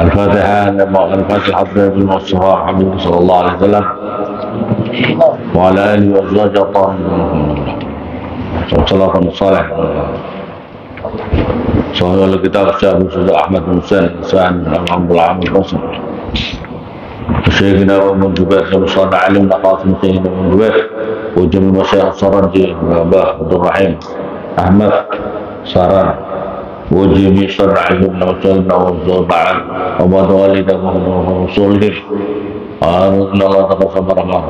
الفاتحة الفاتحة بالمصطفى حبيب صلى الله عليه وسلم وعلى آله وأزواجه الطاهرين والصلاة والسلام صحيح الكتاب الشيخ أحمد بن حسين الإنسان الحمد لله عام القصر شيخنا ومن جبير وصلى علمنا قاسم سيدنا ومن جبير وجميع مشايخ السرنجي وأباه عبد الرحيم أحمد ساران وجميع صلى علمنا وصلنا وصلنا وبعد والده وصلنا أردنا الله تقصى برمه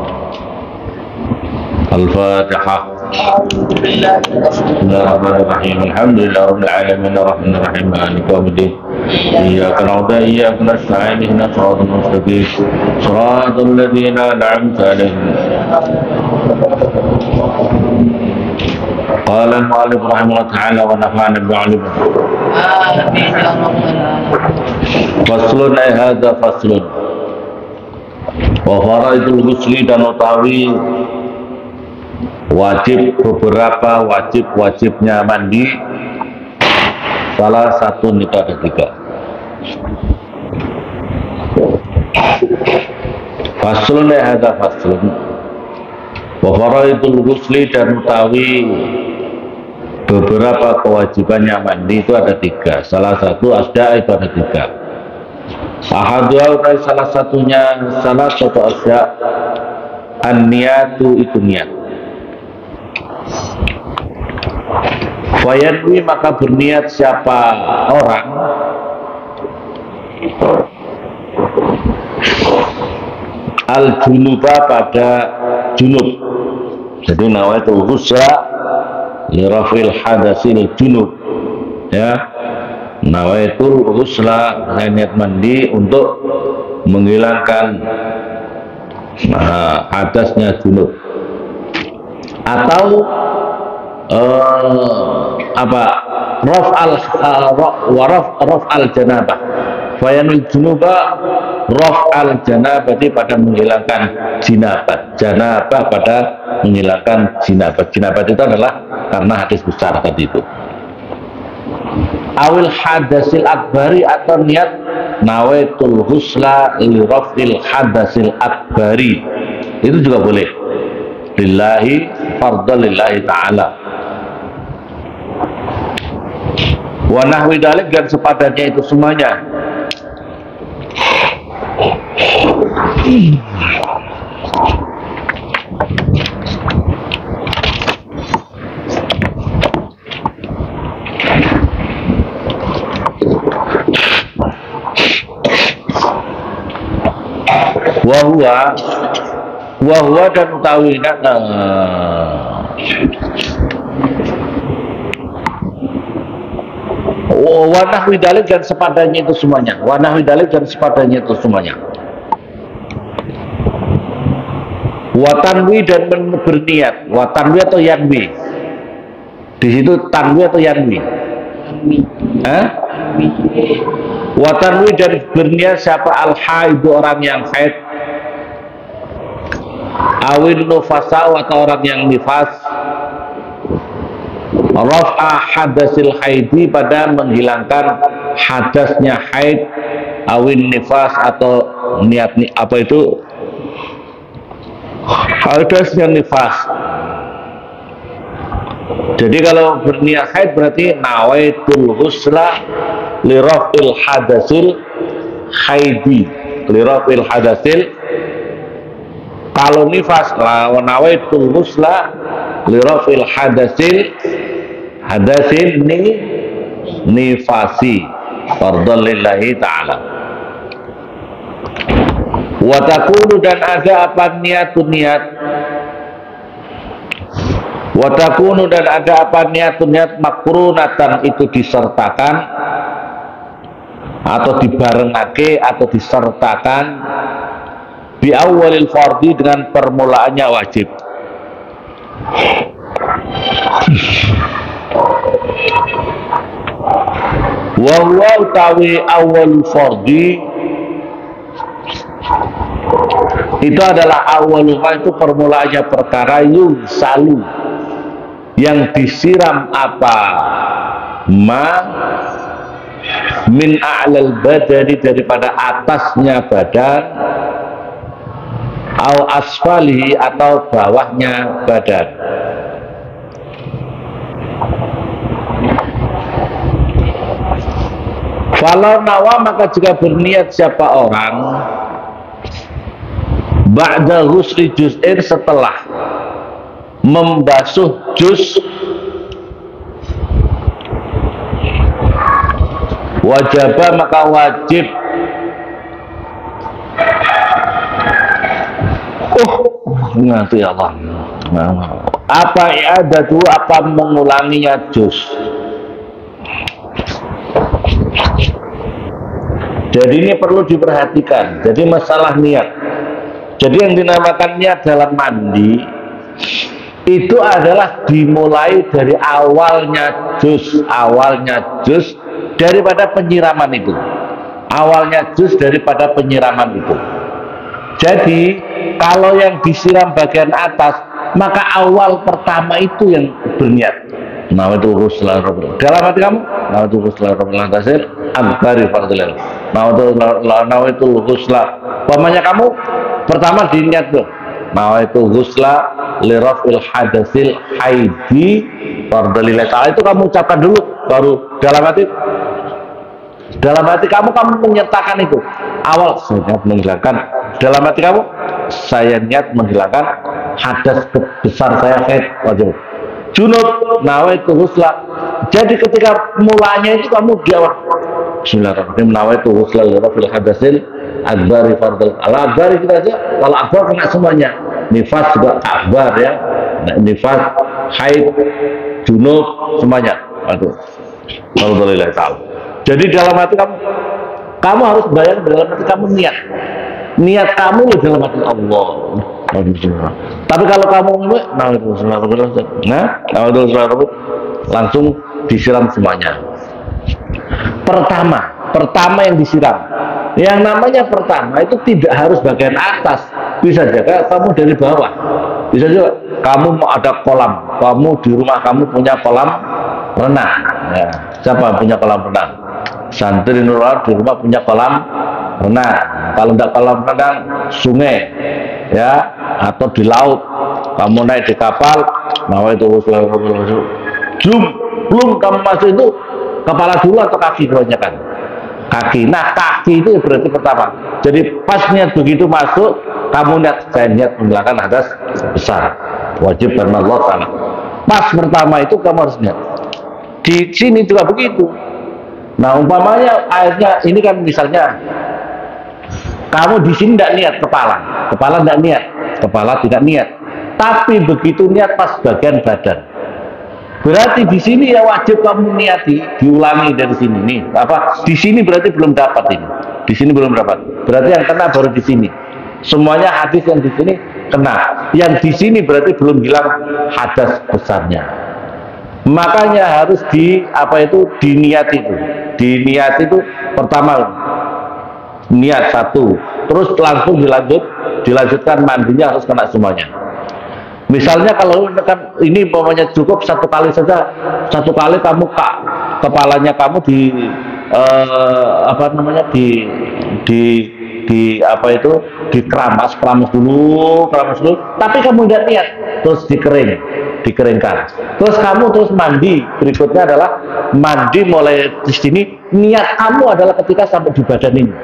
الفاتحة بسم الله الرحمن الرحيم الحمد لله رب العالمين الرحمن الرحيم مالك يوم الدين إياك نعبد وإياك نستعين اهدنا الصراط المستقيم صراط الذين أنعمت عليهم قال المؤلف رحمه الله تعالى ونفعنا بعلمه فصل هذا فصل وفرائض الghusl dan utawi wajib beberapa wajibnya mandi salah satu nikah ketiga. Faslun hadza faslun wa faraidul ghusli dan utawi beberapa kewajibannya mandi itu ada tiga. Salah satu asda itu ada tiga. Ahadua salah satunya salah satu asda an-niyatu itu niat. Fayanwi maka berniat siapa orang al-junuba pada junub. Jadi nawaitul ghusla li rafil hadasil junub, ya. Nawaitul ghusla niat mandi untuk menghilangkan hadasnya junub. Atau raf al janabah. Fayanul junuba raf al janabah pada menghilangkan janabah pada menghilangkan jinabat itu adalah karena hadis besar tadi itu. Awil hadasil akbari atau niat nawaitul ghusla li rafil hadasil akbari itu juga boleh. Lillahi fardhan lillahi ta'ala. Wa nahwi dalik dan sepadannya itu semuanya. Wahwa dan utawi wanahwi dalik dan sepadannya itu semuanya. Wanahwi dalik dan sepadannya itu semuanya. Watanwi dan berniat. Watanwi atau yanwi? Di situ tanwi atau yanwi? Watanwi dan berniat siapa al-haid orang yang haid. Awil nufasa atau orang yang nifas. Raf'a hadasil haidi pada menghilangkan hadasnya haid. Awil nifas atau niat apa itu? Hadasnya nifas. Jadi kalau berniat haid berarti nawaitul ghusla li raf'il hadasil haidi. Li raf'il hadasil. Kalau nifas nawaitul ghusla li raf'il hadasil nifasi fardhan lillahi ta'ala. Wa takunu dan ada apa niatun niat. Wa takunu dan ada apa niatun niat makrunatan itu disertakan atau dibarengake atau disertakan bi awalil fardhi dengan permulaannya wajib. Wa huwa utawi awal fardhi itu adalah awalnya itu permulaannya perkara yungsalu yang disiram apa min a'lal badani, daripada atasnya badan, au asfalihi, atau bawahnya badan. Falau nawa, maka jika berniat siapa orang ba'da ghusli juz'in, setelah membasuh juz, wajibah, maka wajib ngerti ya Allah, apa i'adatu, apa mengulanginya juz. Jadi ini perlu diperhatikan. Jadi masalah niat. Jadi yang dinamakan niat dalam mandi itu adalah dimulai dari awalnya juz daripada penyiraman itu. Awalnya juz daripada penyiraman itu. Jadi kalau yang disiram bagian atas, maka awal pertama itu yang berniat. Nawaitu ghusla rabbil, dalam hati kamu nawaitu ghusla rabbil tasir akbari fardhil, nawaitu ghusla, pamanya kamu pertama diniat tuh nawaitu ghusla lirafil hadasil haidi fardhil, itu kamu ucapkan dulu, baru dalam hati kamu menyertakan itu. Awal saya niat menghilangkan, dalam hati kamu saya niat menghilangkan hadas besar saya, haid wajib junub, nawaitu ghusla. Jadi ketika mulanya itu kamu di awal bismillahirrahmanirrahim, nawaitu ghusla lirafil hadasil akbari fardhil. Al-akbari kita aja, kalau akbar kena semuanya, nifas juga akbar ya, nifas, haid, junub, semuanya. Aduh, alhamdulillah ta'ala. Jadi dalam hati kamu harus bayang, dalam hati kamu niat kamu dalam hati Allah. Tapi kalau kamu langsung disiram semuanya. Pertama yang disiram. Yang namanya pertama itu tidak harus bagian atas, bisa juga kamu dari bawah. Bisa juga kamu mau ada kolam, kamu di rumah kamu punya kolam renang. Ya, siapa punya kolam renang? Santri Nurul di rumah punya kolam renang. Kalau tidak kolam renang, sungai ya, atau di laut, kamu naik di kapal, nawaitu belum kamu masuk itu kepala dulu atau kaki kebanyakan? Kaki. Nah, kaki itu berarti pertama. Jadi pas niat begitu masuk, kamu saya niat menghilangkan hadas besar, wajib karena Allah Ta'ala. Pas pertama itu kamu harus niat. Di sini juga begitu. Nah, umpamanya akhirnya ini kan misalnya kamu di sini tidak niat kepala tidak niat, kepala tidak niat, tapi begitu niat pas bagian badan, berarti di sini ya wajib kamu niati, diulangi dari sini nih. Apa? Di sini berarti belum dapat ini. Di sini belum dapat. Berarti yang kena baru di sini. Semuanya hadis yang di sini kena. Yang di sini berarti belum hilang hadas besarnya. Makanya harus diniat itu. Diniat itu pertama niat satu, terus langsung dilanjutkan mandinya harus kena semuanya. Misalnya kalau ini umpamanya cukup satu kali saja, satu kali kamu kepalanya kamu dikeramas dulu, tapi kamu tidak niat, terus dikeringkan, terus kamu terus mandi. Berikutnya adalah mandi mulai di sini, niat kamu adalah ketika sampai di badan ini,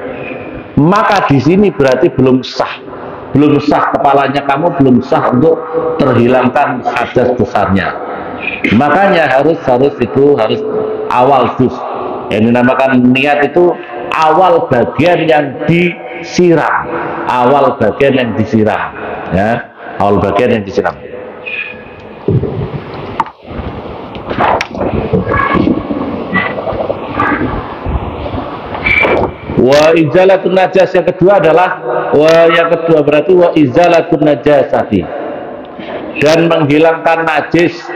maka di sini berarti belum sah kepalanya kamu, belum sah untuk terhilangkan hadas besarnya. Makanya harus awal juz. Yang dinamakan niat itu awal bagian yang disiram, ya, awal bagian yang disiram. Wa izalatun najas, yang kedua adalah berarti wa izalatun najasati, dan menghilangkan najis.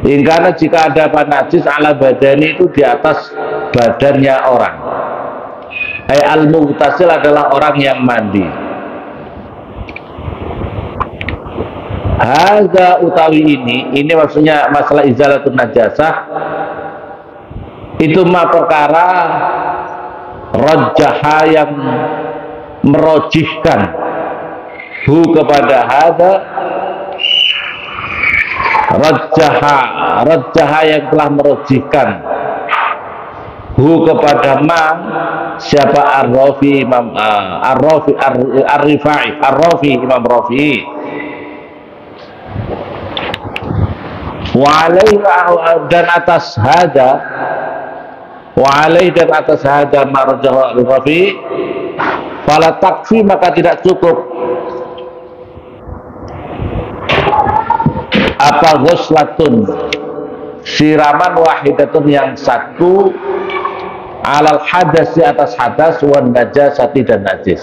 Karena jika ada najis ala badani, itu di atas badannya orang. Al-mughtasil adalah orang yang mandi. Hadza utawi ini maksudnya masalah izalatun najasah. itu mah perkara rajjaha yang merojihkan hu kepada hada, rajjaha yang telah merojihkan hu kepada ma, siapa? Ar-Rafi Imam Ar-Rafi Imam Rafi. Wa alaihi dan atas hada, wa alaihi dan atas hada marjahu Ar-Rafi, fala takfi maka tidak cukup apa ghuslatun siraman wahidatun yang satu alal hadas di atas hadas wan najasati dan najis.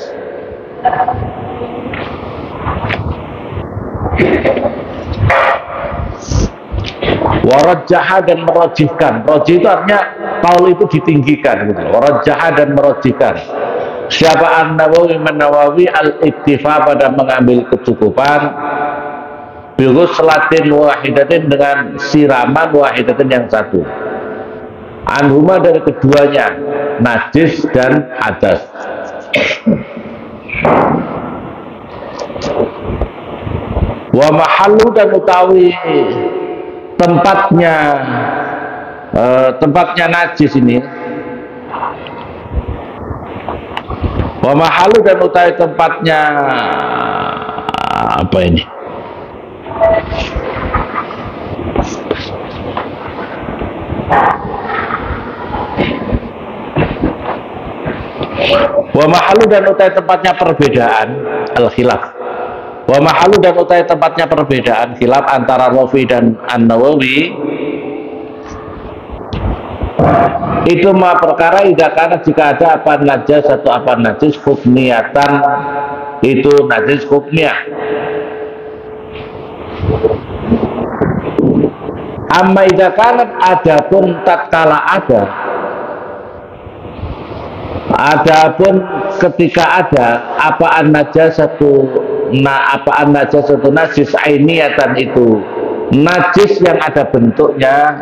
Warajjaha dan merojihkan. Rojih itu artinya kaul itu ditinggikan gitu. Warajjaha dan merojihkan. Siapa An-Nawawi Nawawi al-iktifa pada mengambil kecukupan bighuslatin wahidatin dengan siraman wahidatin yang satu. Anhuma dari keduanya najis dan hadas. Wa mahallu dan utawi tempatnya najis ini. Wa mahallu dan utawi tempatnya apa ini? Wa mahalu dan utai tempatnya perbedaan al-khilaf. Wa mahalu dan utai tempatnya perbedaan khilaf antara Rafi dan An-Nawawi itu mah perkara karena jika ada apa najis atau apa najis hukmiyatan, itu najis hukmiyah. Amma idza kanat adapun tatkala adapun ketika ada apaan najasatu najis ainiyatan, itu najis yang ada bentuknya,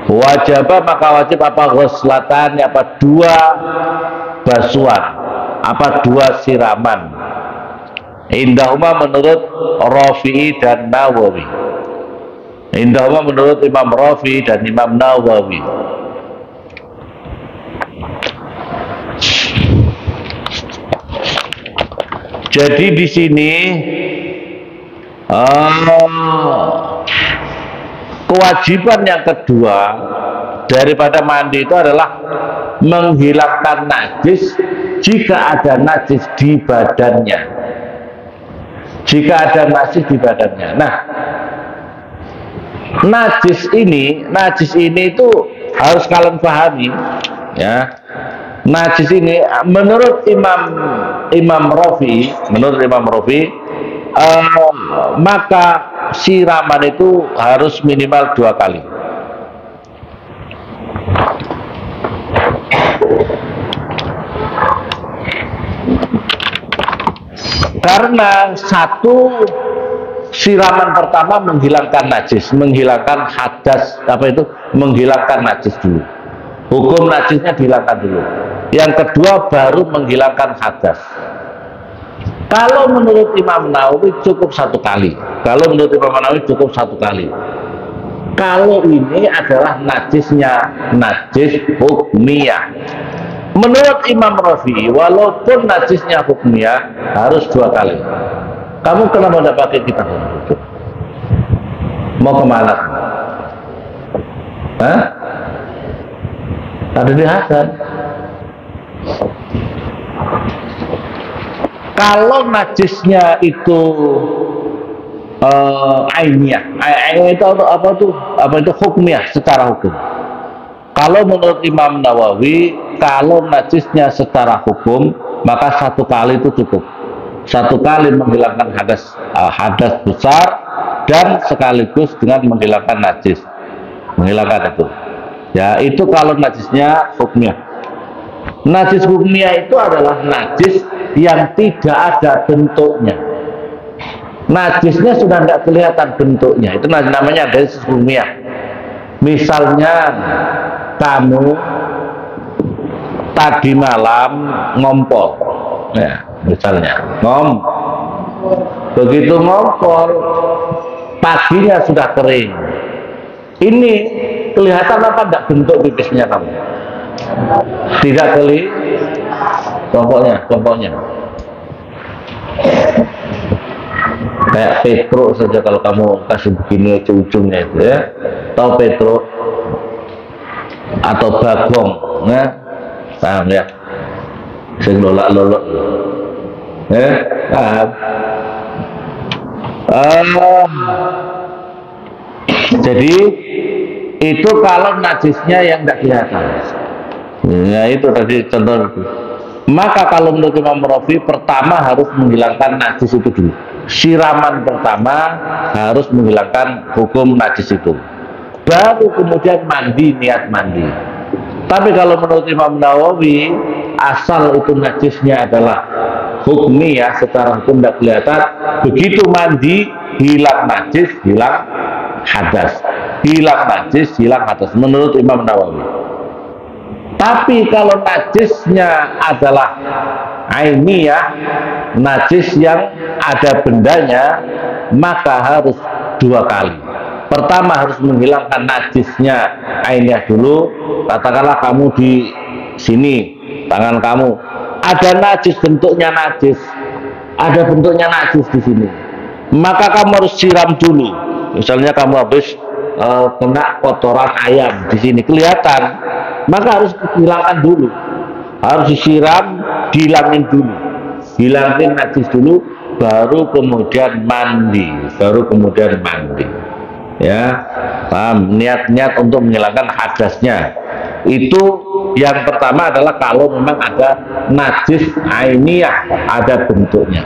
wajibah maka wajib apa ghuslatan, apa dua basuhan, apa dua siraman. Indahuma menurut Rafi'i dan Nawawi. Indahuma menurut Imam Rafi'i dan Imam Nawawi. Jadi di sini kewajiban yang kedua daripada mandi itu adalah menghilangkan najis jika ada najis di badannya. Jika ada najis di badannya. Nah, najis ini itu harus kalian pahami, ya. Najis ini menurut Imam Rafi, maka siraman itu harus minimal 2 kali. Karena satu siraman pertama menghilangkan najis, menghilangkan hadas, menghilangkan najis dulu. Hukum najisnya dihilangkan dulu. Yang kedua baru menghilangkan hadas. Kalau menurut Imam Nawawi cukup 1 kali. Kalau menurut Imam Nawawi cukup 1 kali. Kalau ini adalah najisnya najis hukmiyah. Menurut Imam Rafi, walaupun najisnya hukmiyah harus 2 kali. Kamu kenapa tidak pakai kitab? Mau kemana? Hah? Ada di Hasan. Kalau najisnya itu ainiyah, itu hukmiyah secara hukum. Kalau menurut Imam Nawawi, kalau najisnya secara hukum, maka 1 kali itu cukup. 1 kali menghilangkan hadas besar dan sekaligus dengan menghilangkan najis, menghilangkan itu. Ya, itu kalau najisnya hukmiyah. Najis hukmiyah itu adalah najis yang tidak ada bentuknya. Najisnya sudah tidak kelihatan bentuknya, itu namanya najis hukmiyah. Misalnya kamu tadi malam ngompol, ya, misalnya begitu ngompol paginya sudah kering. Ini kelihatan apa enggak bentuk pipisnya kamu? Tidak contohnya kayak Petro saja, kalau kamu kasih begini ujungnya itu ya, tahu Petro atau Bagong, ya, paham ya, sing lolak-lolok, ya, paham. Jadi itu kalau najisnya yang tidak kelihatan, ya itu tadi contoh itu. Maka kalau menurut Imam Rafi, pertama harus menghilangkan najis itu dulu. Siraman pertama harus menghilangkan hukum najis itu, baru kemudian mandi, niat mandi. Tapi kalau menurut Imam Nawawi, asal itu najisnya adalah hukmi, ya, secara hukum tidak kelihatan, begitu mandi hilang najis, hilang hadas, hilang najis, hilang hadas, menurut Imam Nawawi. Tapi kalau najisnya adalah ainiyah, najis yang ada bendanya, maka harus dua kali. Pertama harus menghilangkan najisnya ainiyah dulu. Katakanlah kamu di sini, tangan kamu ada najis, bentuknya najis, ada bentuknya najis di sini, maka kamu harus siram dulu. Misalnya kamu habis kena kotoran ayam di sini kelihatan, maka harus dihilangkan dulu, harus disiram, dihilangin dulu, hilangin najis dulu, baru kemudian mandi, ya, paham? Niat untuk menghilangkan hadasnya itu yang pertama adalah kalau memang ada najis ainiyah, ada bentuknya.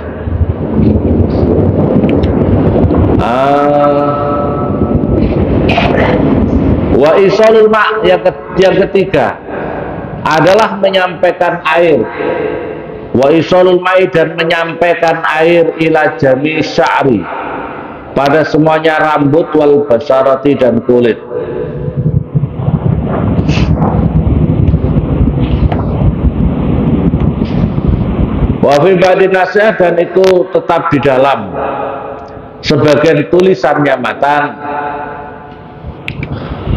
Wa isalul ma' yang ketiga adalah menyampaikan air. Wa isalul ma'i, dan menyampaikan air ila jami sya'ri, pada semuanya rambut, wal basarati, dan kulit. Wa fi ba'di nasihat, dan itu tetap di dalam sebagian tulisannya matan,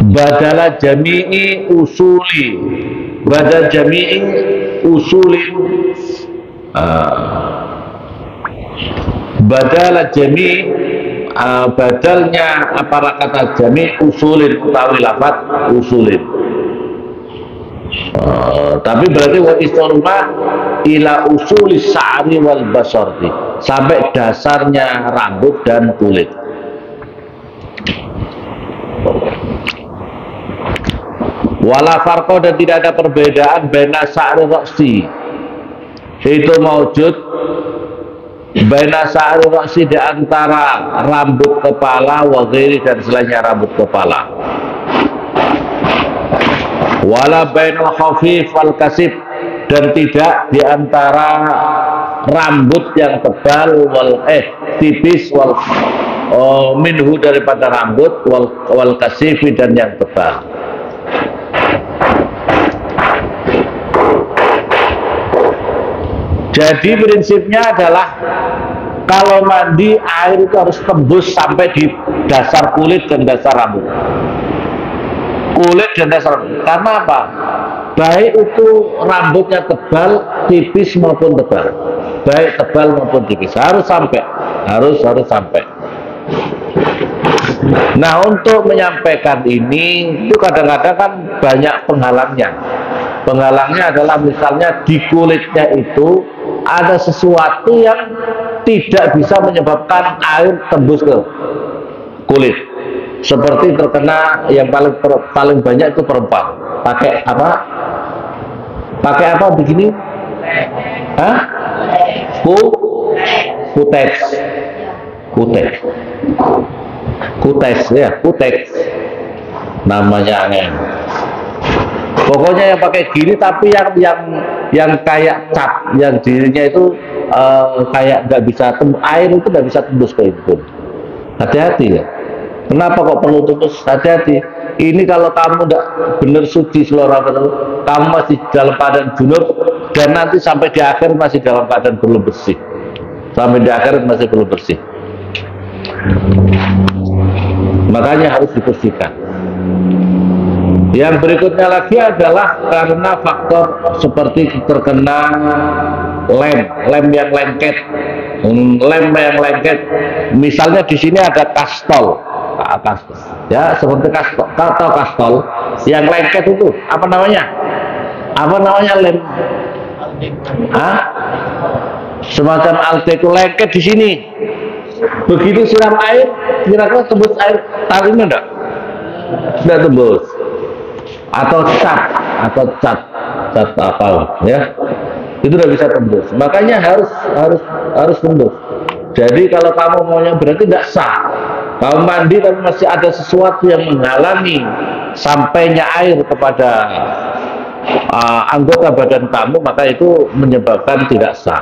badal jami'i usuli badal jami' badalnya apa kata jami' usulin, utawi lafaz usulin. Tapi berarti wa istorma ila usulis sa'ri wal basarti, sampai dasarnya rambut dan kulit. Wala farqa, dan tidak ada perbedaan baina sa'ri ra'si, itu maujud baina sa'ri ra'si, di antara rambut kepala, wa ghairi, dan selainnya rambut kepala. Wala bainal khafif wal kasif, dan tidak di antara rambut yang tebal tipis minhu, daripada rambut, wal kasifi, dan yang tebal. Jadi prinsipnya adalah kalau mandi, air itu harus tembus sampai di dasar kulit dan dasar rambut. Kulit dan dasar rambut. Karena apa? Baik itu rambutnya tebal, tipis maupun tebal. Baik tebal maupun tipis. Harus sampai. Harus sampai. Nah, untuk menyampaikan ini itu kadang-kadang kan banyak penghalangnya. Penghalangnya adalah misalnya di kulitnya itu ada sesuatu yang tidak bisa menyebabkan air tembus ke kulit. Seperti terkena yang paling banyak itu perempuan. Pakai apa? Pakai apa begini? Hah? Kuteks namanya angin. Pokoknya yang pakai gini, tapi yang kayak cap, yang dirinya itu kayak nggak bisa air itu nggak bisa tembus ke itu. Hati-hati ya. Kenapa kok perlu tembus? Hati-hati. Ini kalau kamu tidak benar suci seluruh kamu masih dalam keadaan junub, dan nanti sampai di akhir masih dalam keadaan belum bersih. Sampai di akhir masih belum bersih. Makanya harus dibersihkan. Yang berikutnya lagi adalah karena faktor seperti terkena lem yang lengket. Lem yang lengket, misalnya di sini ada kastol, ya seperti kastol, atau kastol yang lengket itu apa namanya? Apa namanya lem? Semacam alteco lengket di sini. Begitu siram air, kira-kira tembus air talinya enggak? Tidak tembus. Atau cat apa ya? Itu udah bisa tembus. Makanya harus tembus. Jadi kalau kamu maunya berarti tidak sah. Kamu mandi tapi masih ada sesuatu yang menghalangi sampainya air kepada anggota badan kamu, maka itu menyebabkan tidak sah.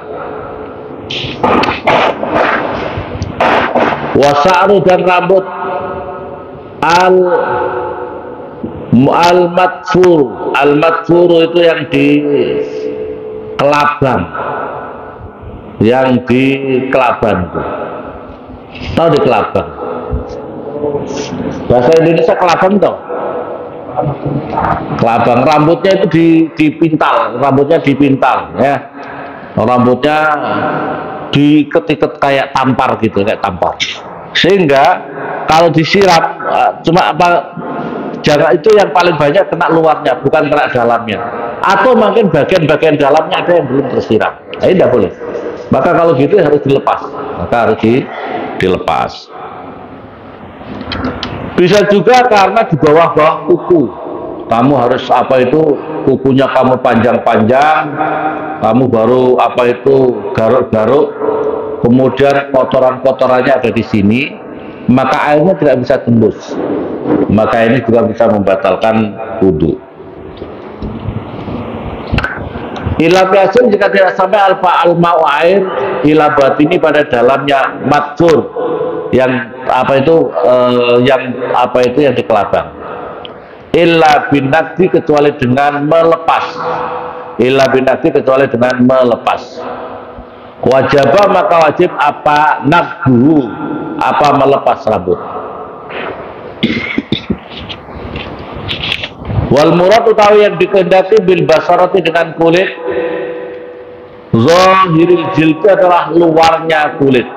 Wasa'ru dan rambut al-madfur itu yang di kelabang, tahu di kelabang, bahasa Indonesia kelabang toh, kelabang, rambutnya itu dipintal ya, rambutnya diikat-ikat kayak tampar gitu, sehingga kalau disiram cuma jangan, itu yang paling banyak kena luarnya, bukan kena dalamnya. Atau mungkin bagian-bagian dalamnya ada yang belum tersiram. Nah, ini tidak boleh. Maka kalau gitu harus dilepas. Bisa juga karena di bawah-bawah kuku. Kamu harus kukunya kamu panjang-panjang, kamu baru garuk-garuk, kemudian kotoran-kotorannya ada di sini, maka airnya tidak bisa tembus. Maka ini juga bisa membatalkan wudhu. Ilam yasin jika tidak sampai al-ma'u air ila batini pada dalamnya madfur yang yang dikelabang. Illa binakti kecuali dengan melepas. Wajibah maka wajib apa nabhu, apa melepas rambut. Wal murad utawi yang dikehendaki bil basarati dengan kulit, zahiril jildi adalah luarnya kulit.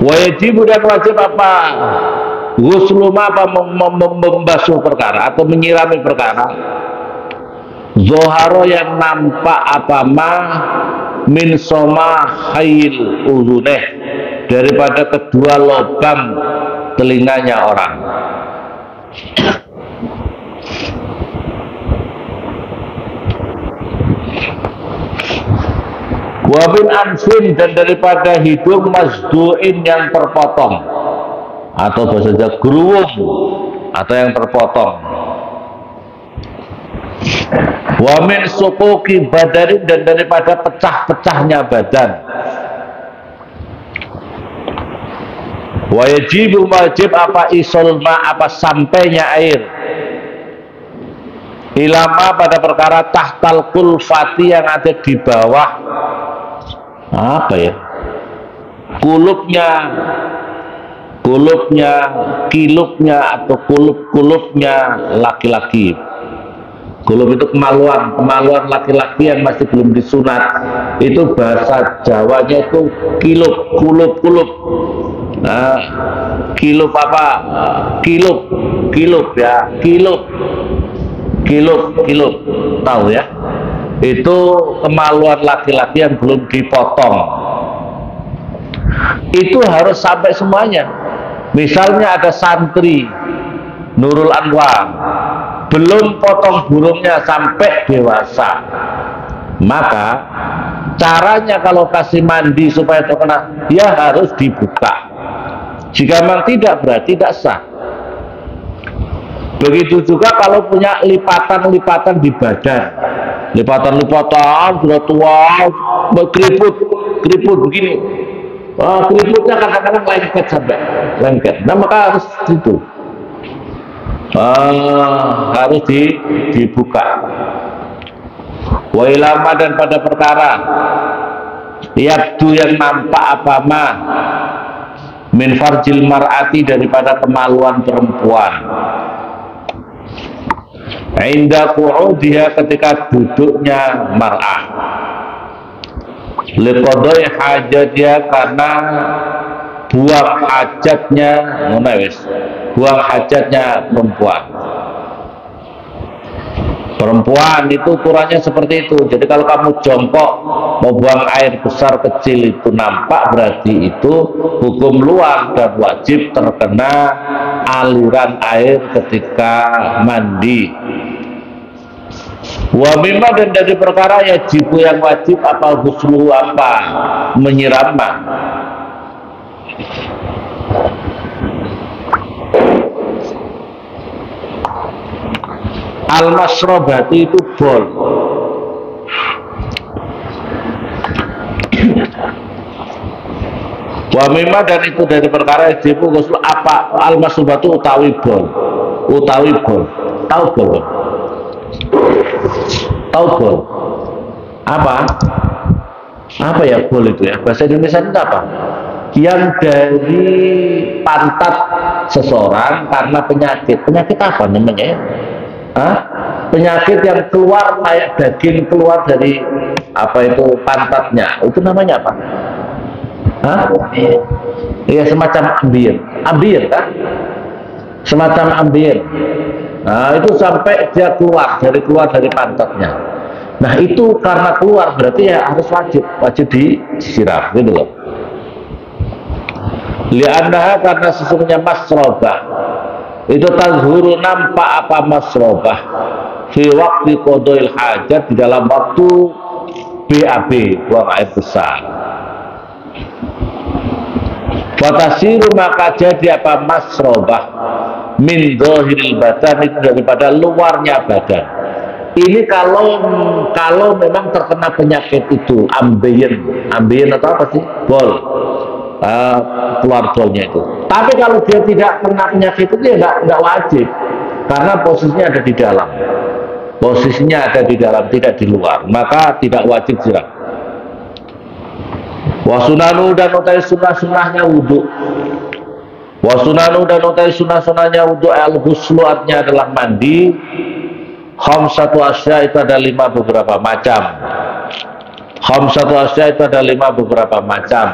Wajib dan wajib apa? Ghusluma apa membasuh perkara atau menyirami perkara. Zoharo yang nampak apa min soma khayil uzuneh, daripada kedua lubang telinganya orang. Wabin anfin dan daripada hidung masduin yang terpotong, atau bahasa Jawa gruwung, atau yang terpotong. Wamin sukuki badarin dan daripada pecah-pecahnya badan. Wajib apa isolma apa sampainya air. Ilama pada perkara tahtal kulfati yang ada di bawah kilupnya atau kulupnya laki-laki. Kulub itu kemaluan laki-laki yang masih belum disunat. Itu bahasa Jawanya itu kulub. Nah, kilub apa? Kilub ya, kilub. Tahu ya? Itu kemaluan laki-laki yang belum dipotong. Itu harus sampai semuanya. Misalnya ada santri Nurul Anwar belum potong burungnya sampai dewasa, maka caranya kalau kasih mandi supaya terkena, ya harus dibuka. Jika memang tidak, berarti tidak sah. Begitu juga kalau punya lipatan-lipatan di badan, lipatan-lipatan sudah tua, keriput begini. Keriputnya kadang-kadang lengket sampai lengket. Nah maka harus itu, harus dibuka. Wa ilama dan pada perkara yabdu yang nampak apa mah min farjil mar'ati daripada kemaluan perempuan. Inda qu'udiha ketika duduknya mar'ah. Liqadai hajatnya karena buang hajatnya, buang hajatnya perempuan. Perempuan itu ukurannya seperti itu. Jadi kalau kamu jongkok mau buang air besar kecil itu nampak, berarti itu hukum luar dan wajib terkena aliran air ketika mandi. Wa mimma dan dari perkara yajibu yang wajib apa ghuslu apa menyiram. Al-masrobati itu bol. Wa mimma dan itu dari perkara yajibu ghuslu apa al-masrobatu utawi bol. Tahu bol? Tahu bol? Apa ya bol itu ya? Bahasa Indonesia itu apa? Yang dari pantat seseorang karena penyakit apa namanya ya? Penyakit yang keluar kayak daging keluar dari apa itu pantatnya, itu namanya apa? Iya, semacam ambir kan? Semacam ambir. Nah itu sampai dia keluar dari pantatnya. Nah itu karena keluar berarti ya harus wajib disiram gitu loh. Li'annaha karena sesungguhnya masrobah itu tazhuru nampak apa masrobah fi waktu qodil hajat di dalam waktu BAB buang air besar. Fatasiru maka jadi apa masrobah min dhahiril badan itu daripada luarnya badan. Ini kalau memang terkena penyakit itu ambien atau apa sih bol, keluar bolnya itu. Tapi kalau dia tidak kena penyakit itu ya nggak wajib karena posisinya ada di dalam. Posisinya ada di dalam tidak di luar, maka tidak wajib siram. Wasunanu dan utai sunnah-sunnahnya wudhu. Wasunanu dan utai sunnah-sunnahnya wudhu al-ghuslu artinya adalah mandi. Khamsatu asya itu ada 5 beberapa macam. Khamsatu asya itu ada 5 beberapa macam.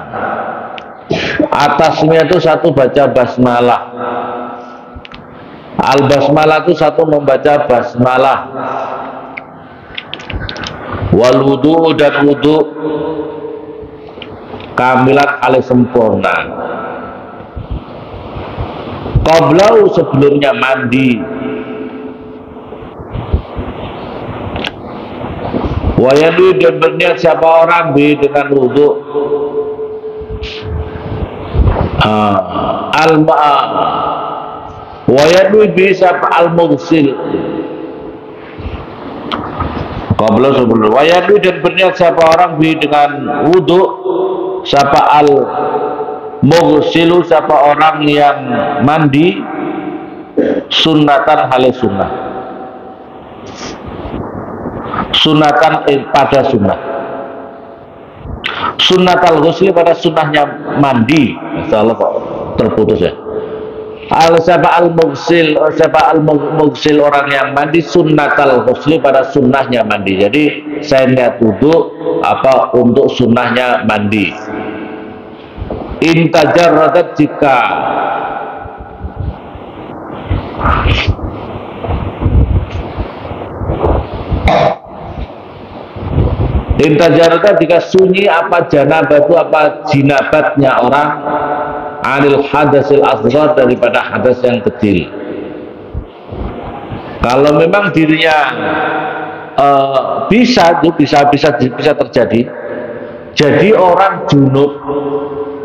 Atasnya itu 1 baca basmalah. Al-basmalah itu 1 membaca basmalah. Wal wudu dan wudu kamilan alih sempurna. Qablau sebelumnya mandi. Wayadu dan berniat siapa orang dengan wudu. Wayadu bisa al-mughsil. Qablau sebelum. Wayadu dan berniat siapa orang dengan wudu. Siapa al-mughsilu siapa orang yang mandi sunnatan halih sunnah. Sunatan pada sunnah. Sunnat al-ghusli pada sunnahnya mandi. Masalah kok terputus ya. Siapa al-mughsil orang yang mandi sunnat al-ghusli pada sunnahnya mandi. Jadi saya niat wudu apa untuk sunnahnya mandi. Intajarradat jika Intajarata jika sunyi apa janabatu apa jinabatnya orang anil hadasil asghar daripada hadas yang kecil. Kalau memang dirinya bisa terjadi. Jadi orang junub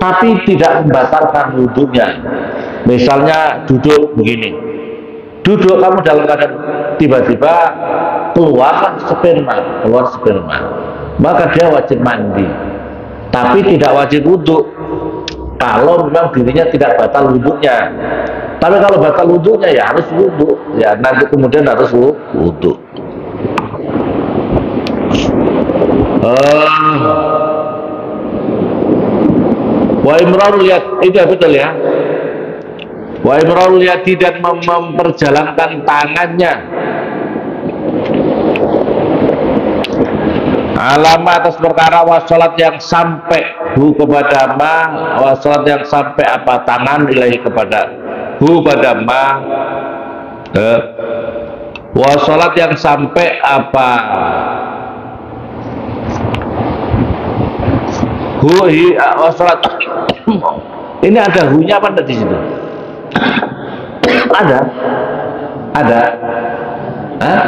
tapi tidak membatalkan wudunya. Misalnya duduk begini, duduk kamu dalam keadaan tiba-tiba keluar sperma, maka dia wajib mandi, tapi tidak wajib wudhu kalau memang dirinya tidak batal wudhunya. Tapi kalau batal wudhunya ya harus wudhu, ya nanti kemudian harus wudhu. Wa imrarul yad, itu betul ya. Wa imrarul yadi, dan memperjalankan tangannya alama atas perkara wassalat yang sampai kepada ma, wassalat yang sampai apa, tangan ilahi kepada pada ma, wassalat yang sampai apa, wassalat. Ini ada hunya apa di situ? Ada? Hah?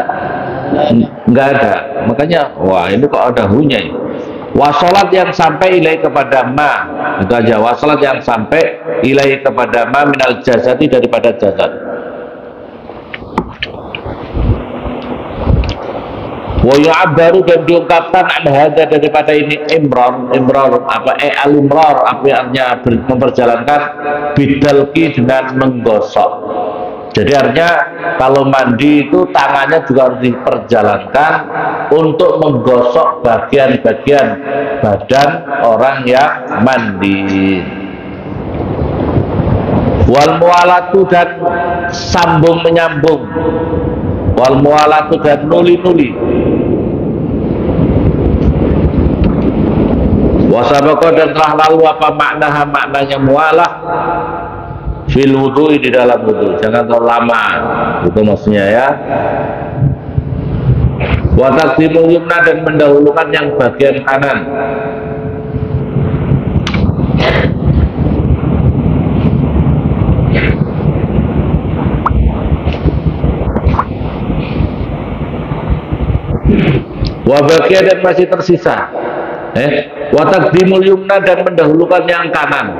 Enggak ada. Makanya wah ini kok ada hunya ini. Wassalat yang sampai ilai kepada ma, itu aja. Wassalat yang sampai ilai kepada ma minal jasadi, daripada jasad. Wa yu'abbaru, dan diungkapkan an hadza, daripada ini imrar apa al-imrar, apa artinya memperjalankan bidalki, dengan menggosok. Jadi artinya kalau mandi itu tangannya juga harus diperjalankan untuk menggosok bagian-bagian badan orang yang mandi. Wal mualatu, dan sambung menyambung. Wal mualatu, dan nuli-nuli. Wasabaqo, dan telah lalu apa maknanya mualah fil wudu, di dalam wudu. Jangan terlalu lama, itu maksudnya ya. Wa taqdimul yumna, dan mendahulukan yang bagian kanan. Wa baqiya, dan masih tersisa. Wa taqdimul yumna, dan mendahulukan yang kanan.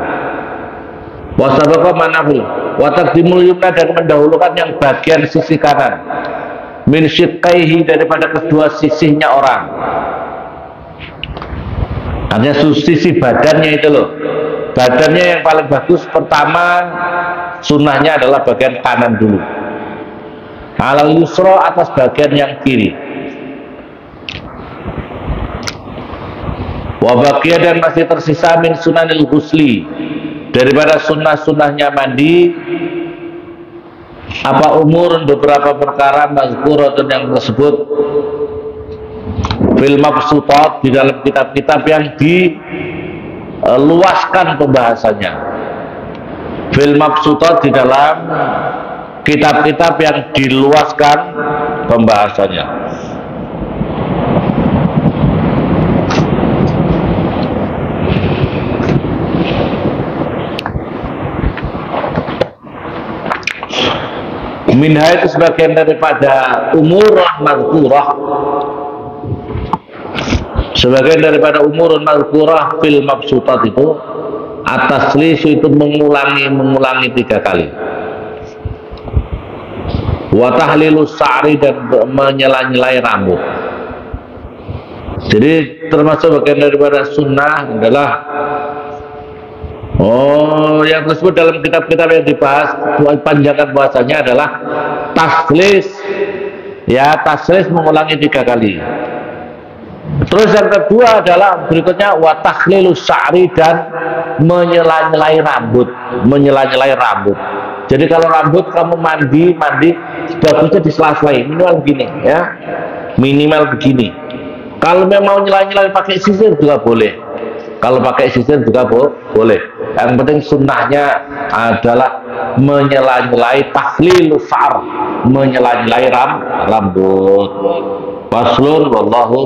Wasabaqa manahu, wa taqdimul yumna, dan mendahulukan yang bagian sisi kanan. Min shiqqaihi, daripada kedua sisinya orang. Artinya sisi badannya itu loh. Badannya yang paling bagus pertama sunnahnya adalah bagian kanan dulu. Alal yusra, atas bagian yang kiri. Wa baqiya, dan masih tersisa min sunanil ghusli, daripada sunnah-sunnahnya mandi, apa umur, beberapa perkara mazkuratun, yang tersebut fil mabsutat, di dalam kitab-kitab yang diluaskan pembahasannya. Fil mabsutat, di dalam kitab-kitab yang diluaskan pembahasannya. Minha, itu sebagian daripada umurun mazkurah, sebagian daripada umurun mazkurah fil mabsutat itu at-taslis, itu mengulangi 3 kali. Wa tahlilus sa'ri, dan menyela-nyelai rambut. Jadi termasuk bagian daripada sunnah adalah yang tersebut dalam kitab-kitab yang dibahas, panjangan bahasanya adalah taslis, ya, taslis mengulangi 3 kali. Terus yang kedua adalah berikutnya wa takhlilus sa'ri, dan menyela-nyelai rambut. Jadi kalau rambut kamu mandi bagusnya disela-selai, minimal begini ya, minimal begini. Kalau memang mau nyela-nyelai pakai sisir juga boleh. Kalau pakai sisir juga boleh. Yang penting sunnahnya adalah menyela-nyelai, takhlilus sa'r, menyela-nyelai rambut. Faslun wallahu